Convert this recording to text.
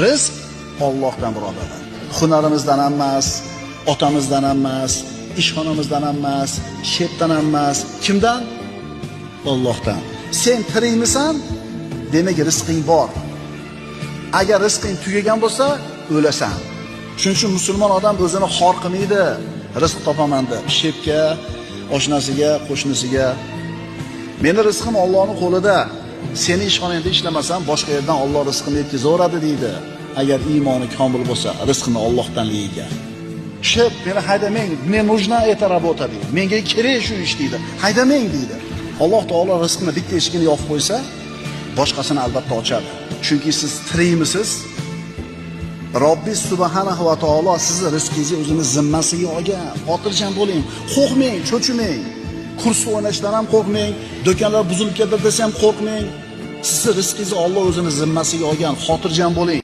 Rizq Allohdan birodarlar. Hunarimizdan emas, otamizdan emas, ishxonamizdan emas, shepdan emas. Kimdan? Allohdan. Sen tirikmisan? Demak rizqing bor. Agar rizqing tugagan bo'lsa, o'lasan. Shuning uchun musulmon odam o'zini xor qilmaydi. Rizq topaman deb shepga, oshnasiga, qo'shnisiga. Meni rizqim Allohning qo'lida. Seni ishxonangda ishlamasam, boshqa yerdan Alloh rizqini yetkazaveradi deydi. Agar iymoni komil bo'lsa, rizqini Allohdanligiga. Shep, meni haydamang, men нужна эта работа deydi. Menga kerak shu ish deydi. Haydamang deydi. Alloh taolo rizqini bitta eshigini yopib qo'ysa, boshqasini albatta ochadi. Chunki siz tirikmisiz? Robbis subhanahu va taolo sizni rizqingizni o'zini zimmasiga olgan. Xotirjam bo'ling, qo'rqmang, cho'chimang. Kursda o'ynashdan ham qo'rqmang, do'konlar buzilib ketdi desam qo'rqmang. Sizni rizqingizni Alloh o'zini zimmasiga olgan. Xotirjam bo'ling.